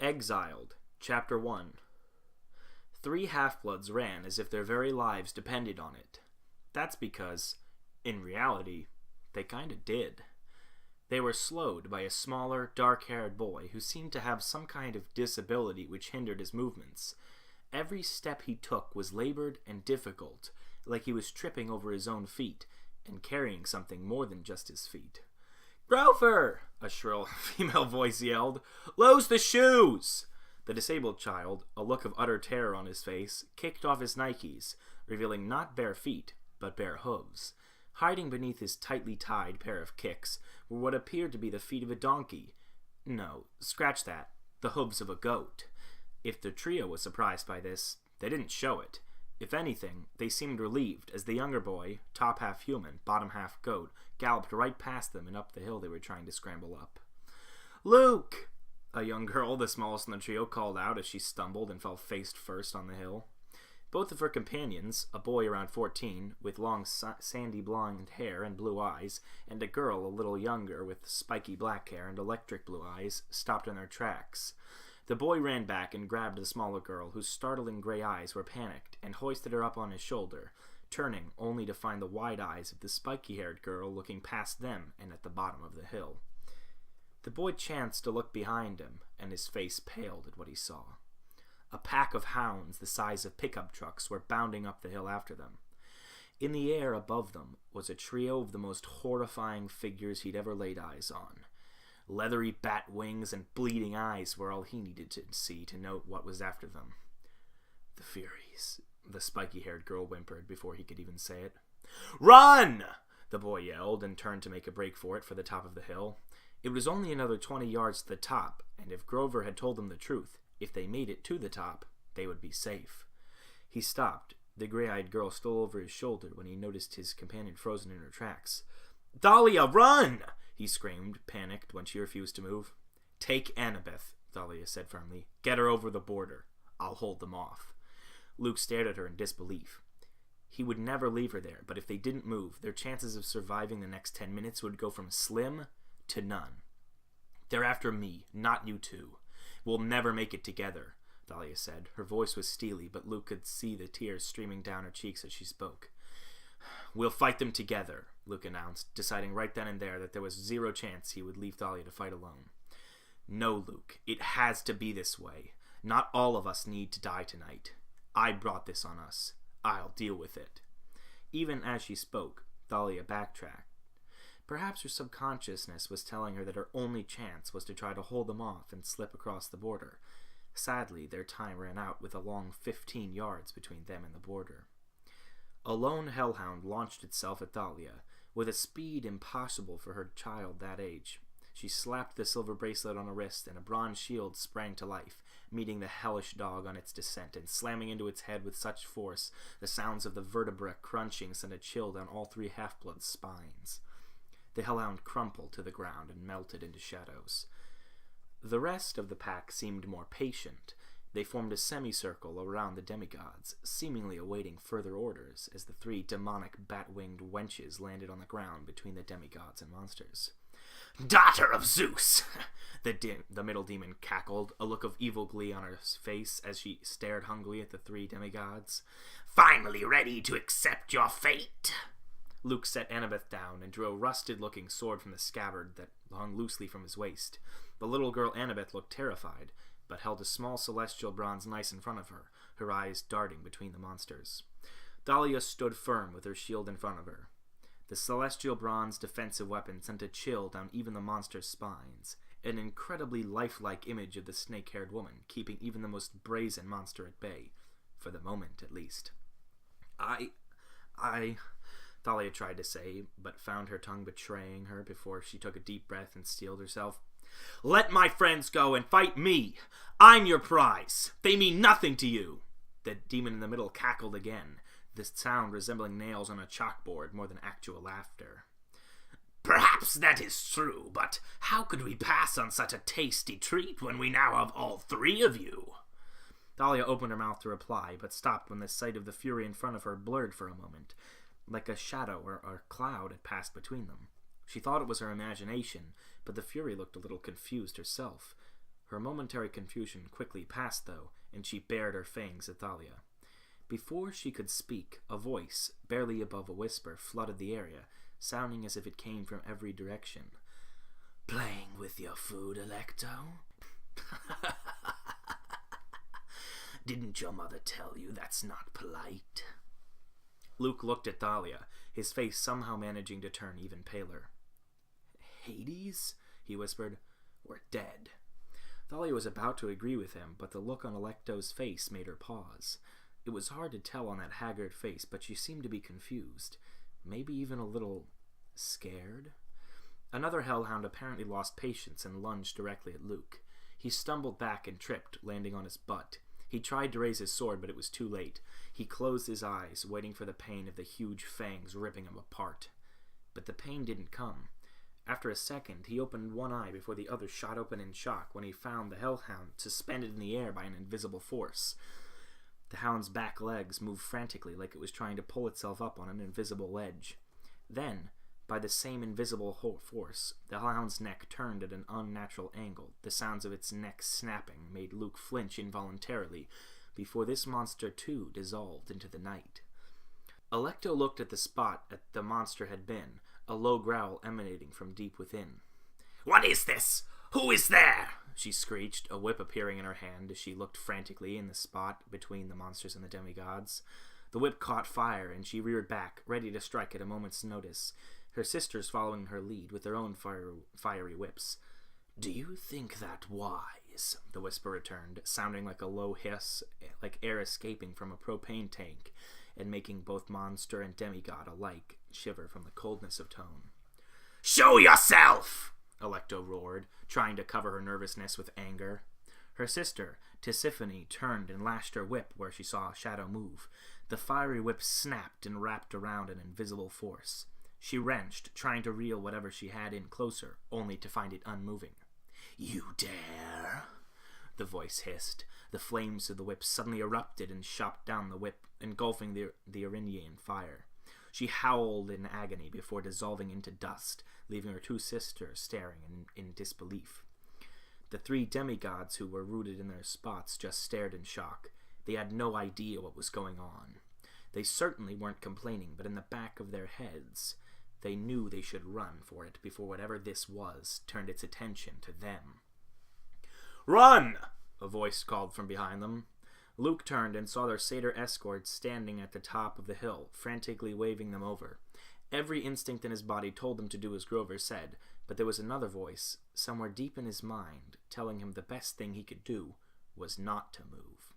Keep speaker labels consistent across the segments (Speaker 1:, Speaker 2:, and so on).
Speaker 1: Exiled, Chapter 1. 3 half-bloods ran as if their very lives depended on it. That's because, in reality, they kinda did. They were slowed by a smaller, dark-haired boy who seemed to have some kind of disability which hindered his movements. Every step he took was labored and difficult, like he was tripping over his own feet and carrying something more than just his feet. "Grover!" a shrill female voice yelled. "Lose the shoes!" The disabled child, a look of utter terror on his face, kicked off his Nikes, revealing not bare feet, but bare hooves. Hiding beneath his tightly tied pair of kicks were what appeared to be the feet of a donkey. No, scratch that, the hooves of a goat. If the trio was surprised by this, they didn't show it. If anything, they seemed relieved as the younger boy, top half human, bottom half goat, galloped right past them and up the hill they were trying to scramble up. "Luke!" a young girl, the smallest in the trio, called out as she stumbled and fell face first on the hill. Both of her companions, a boy around 14, with long sandy blonde hair and blue eyes, and a girl a little younger with spiky black hair and electric blue eyes, stopped in their tracks. The boy ran back and grabbed the smaller girl, whose startling gray eyes were panicked, and hoisted her up on his shoulder, turning only to find the wide eyes of the spiky-haired girl looking past them and at the bottom of the hill. The boy chanced to look behind him, and his face paled at what he saw. A pack of hounds the size of pickup trucks were bounding up the hill after them. In the air above them was a trio of the most horrifying figures he'd ever laid eyes on. Leathery bat wings and bleeding eyes were all he needed to see to note what was after them. "The Furies," the spiky-haired girl whimpered before he could even say it. "Run!" the boy yelled and turned to make a break for it for the top of the hill. It was only another 20 yards to the top, and if Grover had told them the truth, if they made it to the top, they would be safe. He stopped, the gray-eyed girl still over his shoulder, when he noticed his companion frozen in her tracks. "Dahlia, run!" he screamed, panicked when she refused to move. "Take Annabeth," Dahlia said firmly. "Get her over the border. I'll hold them off." Luke stared at her in disbelief. He would never leave her there, but if they didn't move, their chances of surviving the next 10 minutes would go from slim to none. "They're after me, not you two. We'll never make it together," Dahlia said. Her voice was steely, but Luke could see the tears streaming down her cheeks as she spoke. "We'll fight them together," Luke announced, deciding right then and there that there was zero chance he would leave Dahlia to fight alone. "No, Luke, it has to be this way. Not all of us need to die tonight. I brought this on us. I'll deal with it." Even as she spoke, Dahlia backtracked. Perhaps her subconsciousness was telling her that her only chance was to try to hold them off and slip across the border. Sadly, their time ran out with a long 15 yards between them and the border. A lone hellhound launched itself at Dahlia, with a speed impossible for her child that age. She slapped the silver bracelet on her wrist, and a bronze shield sprang to life, meeting the hellish dog on its descent and slamming into its head with such force the sounds of the vertebra crunching sent a chill down all 3 half-bloods' spines. The hellhound crumpled to the ground and melted into shadows. The rest of the pack seemed more patient. They formed a semicircle around the demigods, seemingly awaiting further orders as the 3 demonic bat-winged wenches landed on the ground between the demigods and monsters. "Daughter of Zeus!" the middle demon cackled, a look of evil glee on her face as she stared hungrily at the 3 demigods. "Finally ready to accept your fate?" Luke set Annabeth down and drew a rusted-looking sword from the scabbard that hung loosely from his waist. The little girl Annabeth looked terrified, but held a small celestial bronze knife in front of her, her eyes darting between the monsters. Dahlia stood firm with her shield in front of her. The celestial bronze defensive weapon sent a chill down even the monsters' spines, an incredibly lifelike image of the snake-haired woman, keeping even the most brazen monster at bay, for the moment at least. I... Dahlia tried to say, but found her tongue betraying her before she took a deep breath and steeled herself. "Let my friends go and fight me! I'm your prize! They mean nothing to you!" The demon in the middle cackled again, the sound resembling nails on a chalkboard more than actual laughter. "Perhaps that is true, but how could we pass on such a tasty treat when we now have all 3 of you?" Dahlia opened her mouth to reply, but stopped when the sight of the fury in front of her blurred for a moment, like a shadow or a cloud had passed between them. She thought it was her imagination, but the fury looked a little confused herself. Her momentary confusion quickly passed, though, and she bared her fangs at Thalia. Before she could speak, a voice, barely above a whisper, flooded the area, sounding as if it came from every direction. "Playing with your food, Alecto? Didn't your mother tell you that's not polite?" Luke looked at Thalia, his face somehow managing to turn even paler. "Hades?" he whispered. "We're dead." Thalia was about to agree with him, but the look on Alecto's face made her pause. It was hard to tell on that haggard face, but she seemed to be confused, maybe even a little scared. Another hellhound apparently lost patience and lunged directly at Luke. He stumbled back and tripped, landing on his butt. He tried to raise his sword, but it was too late. He closed his eyes, waiting for the pain of the huge fangs ripping him apart. But the pain didn't come. After a second, he opened one eye before the other shot open in shock when he found the hellhound suspended in the air by an invisible force. The hound's back legs moved frantically like it was trying to pull itself up on an invisible ledge. Then, by the same invisible force, the hound's neck turned at an unnatural angle. The sounds of its neck snapping made Luke flinch involuntarily before this monster too dissolved into the night. Alecto looked at the spot the monster had been, a low growl emanating from deep within. "What is this? Who is there?" she screeched, a whip appearing in her hand as she looked frantically in the spot between the monsters and the demigods. The whip caught fire, and she reared back, ready to strike at a moment's notice, her sisters following her lead with their own fiery whips. "Do you think that wise?" the whisper returned, sounding like a low hiss, like air escaping from a propane tank, and making both monster and demigod alike shiver from the coldness of tone. "Show yourself!" Alecto roared, trying to cover her nervousness with anger. Her sister, Tisiphone, turned and lashed her whip where she saw a shadow move. The fiery whip snapped and wrapped around an invisible force. She wrenched, trying to reel whatever she had in closer, only to find it unmoving. "You dare?" the voice hissed. The flames of the whip suddenly erupted and shot down the whip, engulfing the Erinyes fire. She howled in agony before dissolving into dust, leaving her two sisters staring in disbelief. The three demigods who were rooted in their spots just stared in shock. They had no idea what was going on. They certainly weren't complaining, but in the back of their heads, they knew they should run for it before whatever this was turned its attention to them. "Run!" a voice called from behind them. Luke turned and saw their satyr escorts standing at the top of the hill, frantically waving them over. Every instinct in his body told him to do as Grover said, but there was another voice, somewhere deep in his mind, telling him the best thing he could do was not to move.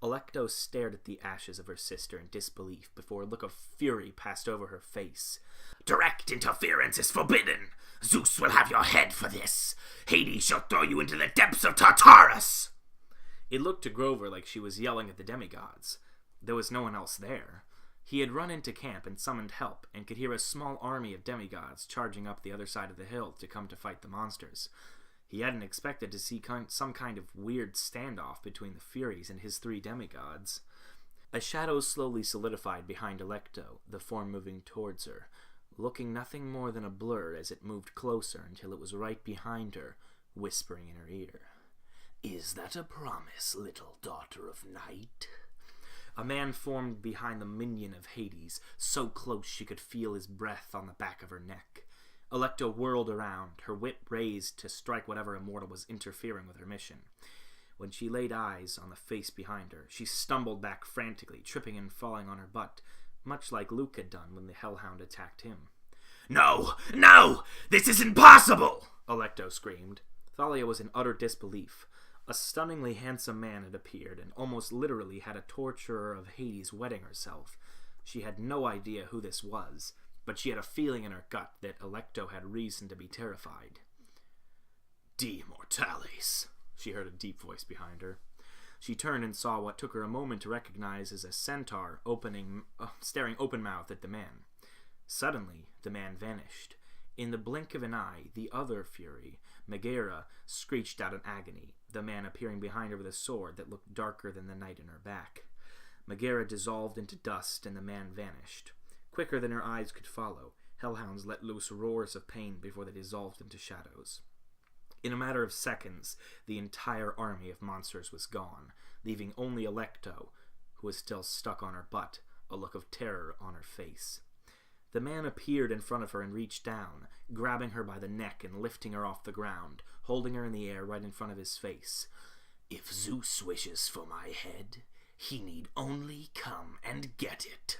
Speaker 1: Alecto stared at the ashes of her sister in disbelief before a look of fury passed over her face. "Direct interference is forbidden! Zeus will have your head for this! Hades shall throw you into the depths of Tartarus!" It looked to Grover like she was yelling at the demigods. There was no one else there. He had run into camp and summoned help, and could hear a small army of demigods charging up the other side of the hill to come to fight the monsters. He hadn't expected to see some kind of weird standoff between the Furies and his three demigods. A shadow slowly solidified behind Alecto, the form moving towards her, looking nothing more than a blur as it moved closer until it was right behind her, whispering in her ear. "Is that a promise, little daughter of night?" A man formed behind the minion of Hades, so close she could feel his breath on the back of her neck. Alecto whirled around, her whip raised to strike whatever immortal was interfering with her mission. When she laid eyes on the face behind her, she stumbled back frantically, tripping and falling on her butt, much like Luke had done when the hellhound attacked him. "No! No! This is impossible!" Alecto screamed. Thalia was in utter disbelief. A stunningly handsome man had appeared and almost literally had a torturer of Hades wetting herself. She had no idea who this was, but she had a feeling in her gut that Alecto had reason to be terrified. "De mortalis," she heard a deep voice behind her. She turned and saw what took her a moment to recognize as a centaur staring open-mouthed at the man. Suddenly, the man vanished. In the blink of an eye, the other Fury, Megara, screeched out in agony, the man appearing behind her with a sword that looked darker than the night in her back. Megara dissolved into dust, and the man vanished. Quicker than her eyes could follow, hellhounds let loose roars of pain before they dissolved into shadows. In a matter of seconds, the entire army of monsters was gone, leaving only Alecto, who was still stuck on her butt, a look of terror on her face. The man appeared in front of her and reached down, grabbing her by the neck and lifting her off the ground, holding her in the air right in front of his face. "If Zeus wishes for my head, he need only come and get it."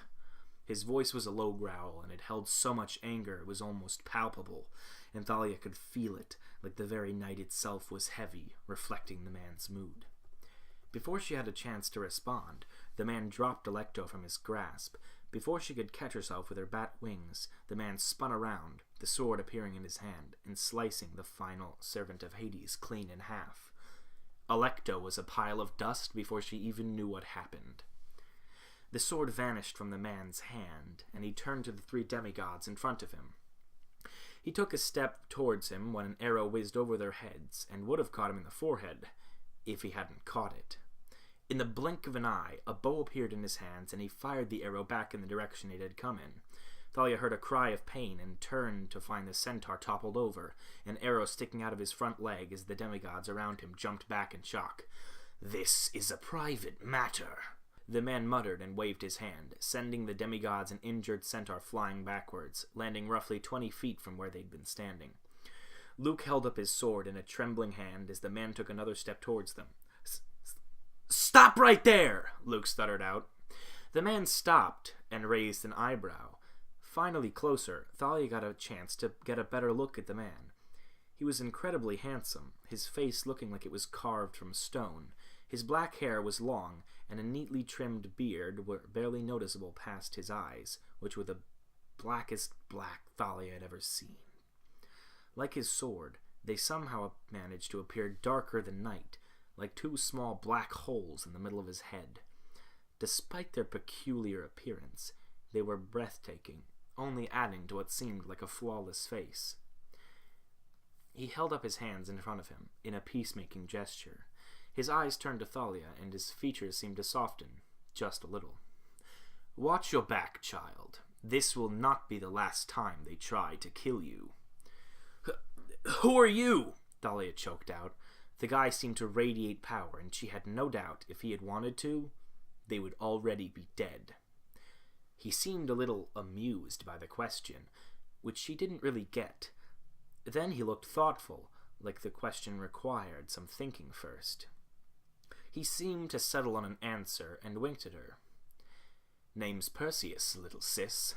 Speaker 1: His voice was a low growl, and it held so much anger it was almost palpable, and Thalia could feel it, like the very night itself was heavy, reflecting the man's mood. Before she had a chance to respond, the man dropped Alecto from his grasp. Before she could catch herself with her bat wings, the man spun around, the sword appearing in his hand, and slicing the final servant of Hades clean in half. Alecto was a pile of dust before she even knew what happened. The sword vanished from the man's hand, and he turned to the 3 demigods in front of him. He took a step towards him when an arrow whizzed over their heads, and would have caught him in the forehead, if he hadn't caught it. In the blink of an eye, a bow appeared in his hands, and he fired the arrow back in the direction it had come in. Thalia heard a cry of pain and turned to find the centaur toppled over, an arrow sticking out of his front leg as the demigods around him jumped back in shock. "This is a private matter," the man muttered and waved his hand, sending the demigods and injured centaur flying backwards, landing roughly 20 feet from where they'd been standing. Luke held up his sword in a trembling hand as the man took another step towards them. "Stop right there!" Luke stuttered out. The man stopped and raised an eyebrow. Finally closer, Thalia got a chance to get a better look at the man. He was incredibly handsome, his face looking like it was carved from stone. His black hair was long, and a neatly trimmed beard were barely noticeable past his eyes, which were the blackest black Thalia had ever seen. Like his sword, they somehow managed to appear darker than night, like 2 small black holes in the middle of his head. Despite their peculiar appearance, they were breathtaking, only adding to what seemed like a flawless face. He held up his hands in front of him, in a peacemaking gesture. His eyes turned to Thalia, and his features seemed to soften, just a little. "Watch your back, child. This will not be the last time they try to kill you." "Who are you?" Thalia choked out. The guy seemed to radiate power, and she had no doubt, if he had wanted to, they would already be dead. He seemed a little amused by the question, which she didn't really get. Then he looked thoughtful, like the question required some thinking first. He seemed to settle on an answer and winked at her. "Name's Perseus, little sis."